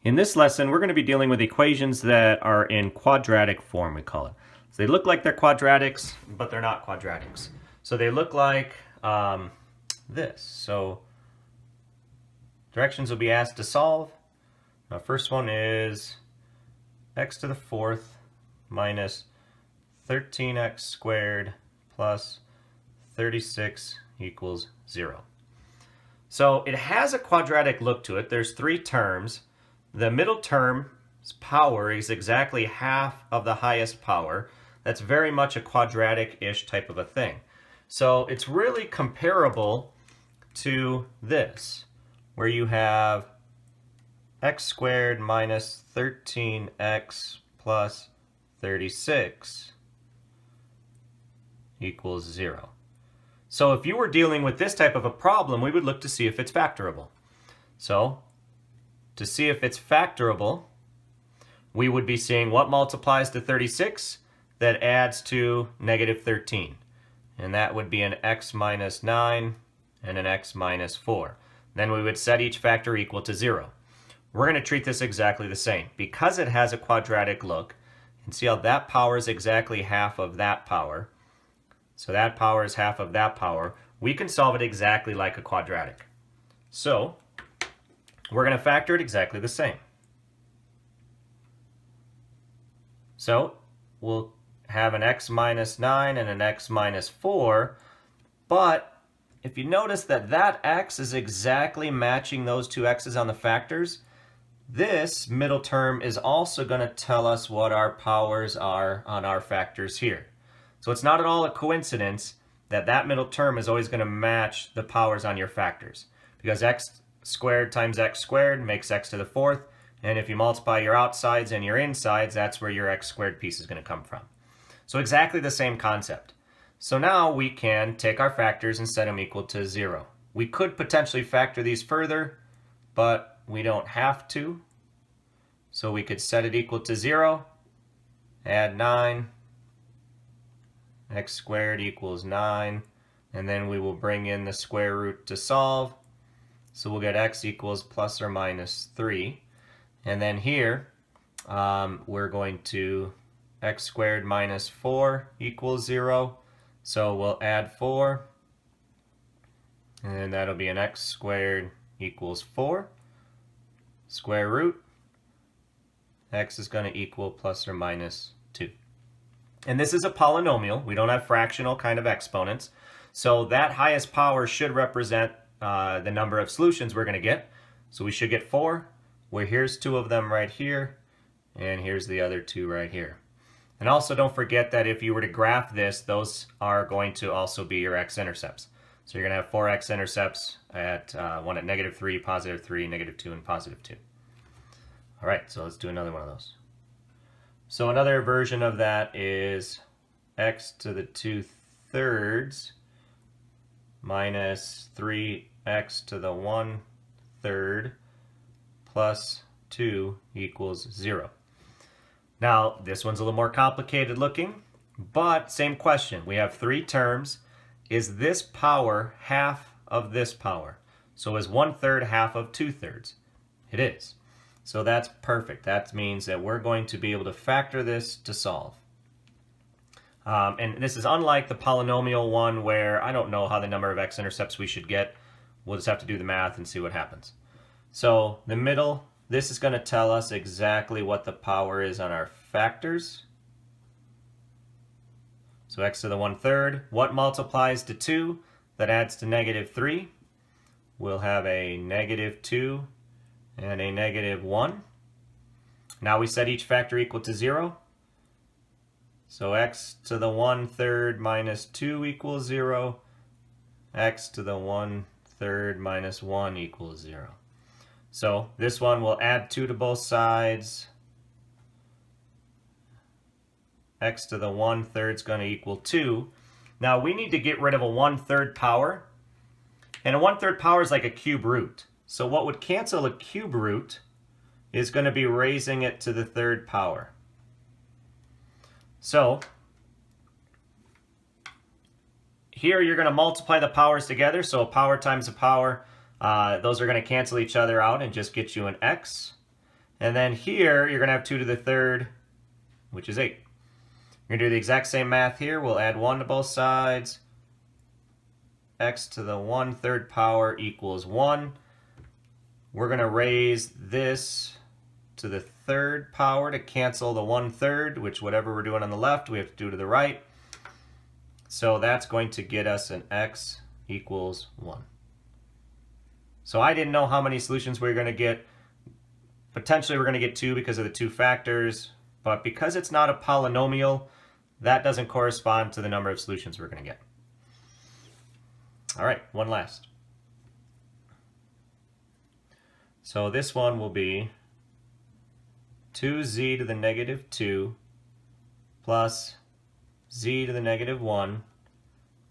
In this lesson, we're going to be dealing with equations that are in quadratic form, we call it. So they look like they're quadratics, but they're not quadratics. So they look like this. So directions will be asked to solve. Now, first one is x to the fourth minus 13x squared plus 36 equals 0. So it has a quadratic look to it. There's three terms. The middle term's power is exactly half of the highest power. That's very much a quadratic-ish type of a thing. So it's really comparable to this, where you have x squared minus 13x plus 36 equals 0. So if you were dealing with this type of a problem, we would look to see if it's factorable. So to see if it's factorable, we would be seeing what multiplies to 36 that adds to negative 13. And that would be an x minus 9 and an x minus 4. Then we would set each factor equal to 0. We're going to treat this exactly the same. Because it has a quadratic look, and see how that power is exactly half of that power. So that power is half of that power. We can solve it exactly like a quadratic. So we're going to factor it exactly the same. So we'll have an x minus 9 and an x minus 4. But if you notice that that x is exactly matching those two x's on the factors, this middle term is also going to tell us what our powers are on our factors here. So it's not at all a coincidence that that middle term is always going to match the powers on your factors, because x squared times x squared makes x to the fourth, and if you multiply your outsides and your insides, that's where your x squared piece is going to come from. So exactly the same concept. So now we can take our factors and set them equal to 0. We could potentially factor these further, but we don't have to. So we could set it equal to 0, add 9, x squared equals 9, and then we will bring in the square root to solve. So we'll get x equals plus or minus 3. And then here, we're going to x squared minus 4 equals 0. So we'll add 4, and that'll be an x squared equals 4. Square root, x is going to equal plus or minus 2. And this is a polynomial. We don't have fractional kind of exponents. So that highest power should represent the number of solutions we're going to get. So we should get 4, where here's 2 of them right here, and here's the other 2 right here. And also don't forget that if you were to graph this, those are going to also be your x-intercepts. So you're going to have 4 x-intercepts at one at negative 3, positive 3, negative 2, and positive 2. All right, so let's do another one of those. So another version of that is x to the 2/3 minus 3x to the 1/3 plus 2 equals 0. Now, this one's a little more complicated looking, but same question. We have three terms. Is this power half of this power? So is 1/3 half of 2/3? It is. So that's perfect. That means that we're going to be able to factor this to solve. And this is unlike the polynomial one where I don't know how the number of x-intercepts we should get. We'll just have to do the math and see what happens. So the middle, this is going to tell us exactly what the power is on our factors. So x to the 1/3. What multiplies to 2? That adds to negative 3. We'll have a negative 2 and a negative 1. Now we set each factor equal to 0. So x to the 1/3 minus 2 equals 0. X to the 1/3 minus 1 equals 0. So this one will add 2 to both sides. X to the 1/3 is going to equal 2. Now we need to get rid of a 1/3 power. And a 1/3 power is like a cube root. So what would cancel a cube root is going to be raising it to the 3rd power. So here you're going to multiply the powers together. So a power times a power, those are going to cancel each other out and just get you an x. And then here, you're going to have 2 to the third, which is 8. We're going to do the exact same math here. We'll add 1 to both sides. X to the 1/3 power equals 1. We're going to raise this to the 3rd power to cancel the 1/3, which whatever we're doing on the left, we have to do to the right. So that's going to get us an X equals 1. So I didn't know how many solutions we were going to get. Potentially we're going to get 2 because of the 2 factors, but because it's not a polynomial, that doesn't correspond to the number of solutions we're going to get. All right, one last. So this one will be 2z to the negative 2 plus z to the negative 1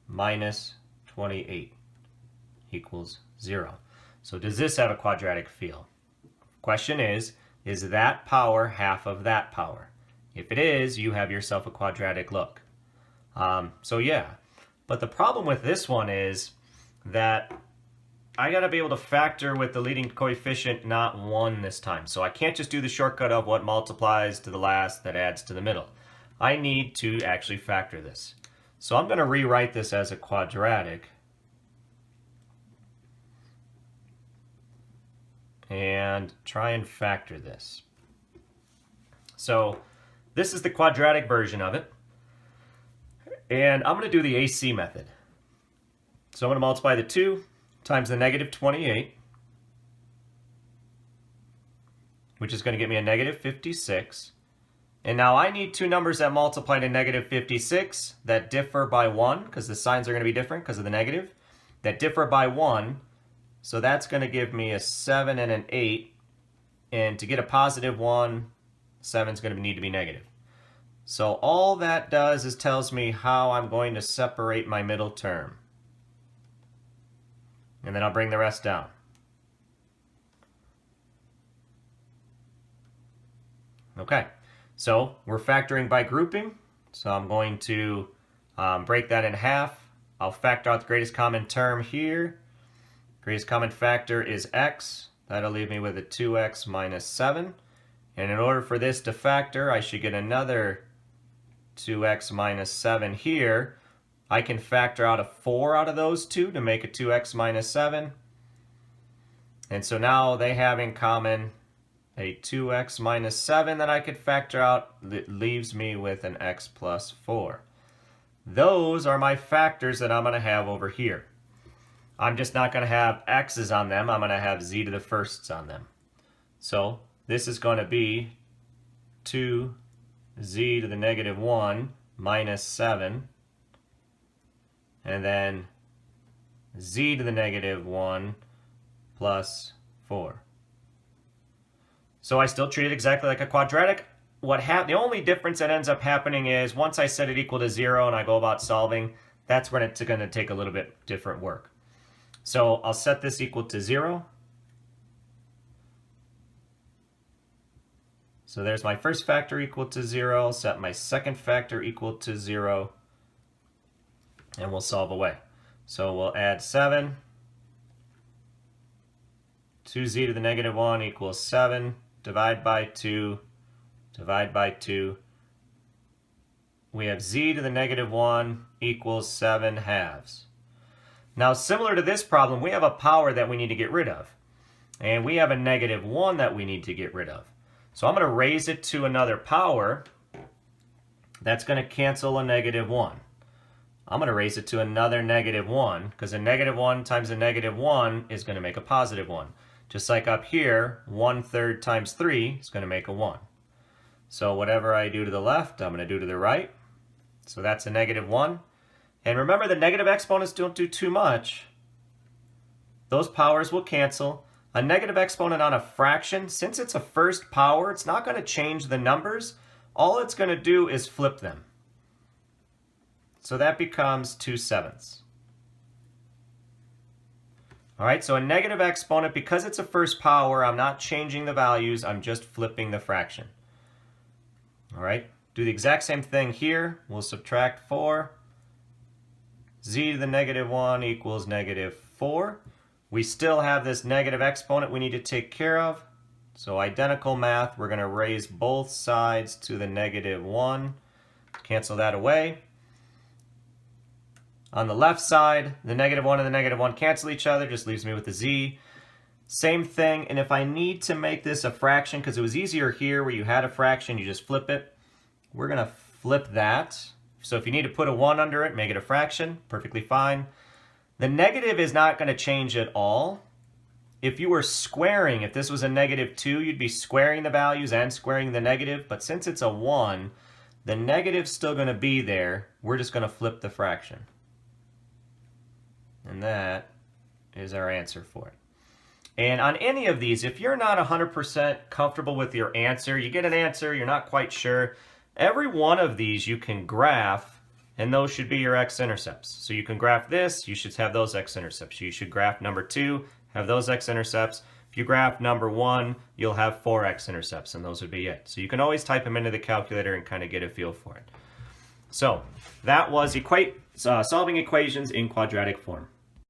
minus 28 equals 0. So does this have a quadratic field? Question is that power half of that power? If it is, you have yourself a quadratic look. So yeah, but the problem with this one is that I got to be able to factor with the leading coefficient, not 1 this time. So I can't just do the shortcut of what multiplies to the last that adds to the middle. I need to actually factor this. So I'm going to rewrite this as a quadratic. And try and factor this. So this is the quadratic version of it. And I'm going to do the AC method. So I'm going to multiply the 2 times the negative 28, which is going to get me a negative 56. And now I need two numbers that multiply to negative 56 that differ by 1, because the signs are going to be different because of the negative, that differ by 1. So that's going to give me a 7 and an 8. And to get a positive 1, 7 is going to need to be negative. So all that does is tells me how I'm going to separate my middle term. And then I'll bring the rest down. Okay, so we're factoring by grouping. So I'm going to break that in half. I'll factor out the greatest common term here. Greatest common factor is x. That'll leave me with a 2x minus 7. And in order for this to factor, I should get another 2x minus 7 here. I can factor out a 4 out of those two to make a 2x minus 7. And so now they have in common a 2x minus 7 that I could factor out. That leaves me with an x plus 4. Those are my factors that I'm going to have over here. I'm just not going to have x's on them. I'm going to have z to the firsts on them. So this is going to be 2z to the negative 1 minus 7. And then z to the negative 1 plus 4. So I still treat it exactly like a quadratic. The only difference that ends up happening is once I set it equal to 0 and I go about solving, that's when it's going to take a little bit different work. So I'll set this equal to 0. So there's my first factor equal to 0. I'll set my second factor equal to 0. And we'll solve away. So we'll add 7. 2z to the negative 1 equals 7. Divide by 2. Divide by 2. We have z to the negative 1 equals 7 halves. Now, similar to this problem, we have a power that we need to get rid of. And we have a negative 1 that we need to get rid of. So I'm going to raise it to another power. That's going to cancel a negative 1. I'm going to raise it to another negative 1, because a negative 1 times a negative 1 is going to make a positive 1. Just like up here, 1/3 times 3 is going to make a 1. So whatever I do to the left, I'm going to do to the right. So that's a negative 1. And remember, the negative exponents don't do too much. Those powers will cancel. A negative exponent on a fraction, since it's a first power, it's not going to change the numbers. All it's going to do is flip them. So that becomes 2/7. All right, so a negative exponent, because it's a first power, I'm not changing the values, I'm just flipping the fraction. All right, do the exact same thing here. We'll subtract 4. Z to the negative 1 equals negative 4. We still have this negative exponent we need to take care of. So identical math, we're going to raise both sides to the -1. Cancel that away. On the left side, the -1 and the -1 cancel each other, just leaves me with a z. Same thing, and if I need to make this a fraction, because it was easier here where you had a fraction, you just flip it, we're going to flip that. So if you need to put a 1 under it, make it a fraction, perfectly fine. The negative is not going to change at all. If you were squaring, if this was a -2, you'd be squaring the values and squaring the negative, but since it's a 1, the negative's still going to be there. We're just going to flip the fraction. And that is our answer for it. And on any of these, if you're not 100% comfortable with your answer, you get an answer, you're not quite sure, every one of these you can graph, and those should be your x-intercepts. So you can graph this, you should have those x-intercepts. You should graph number 2, have those x-intercepts. If you graph number 1, you'll have 4 x-intercepts, and those would be it. So you can always type them into the calculator and kind of get a feel for it. So that was solving equations in quadratic form.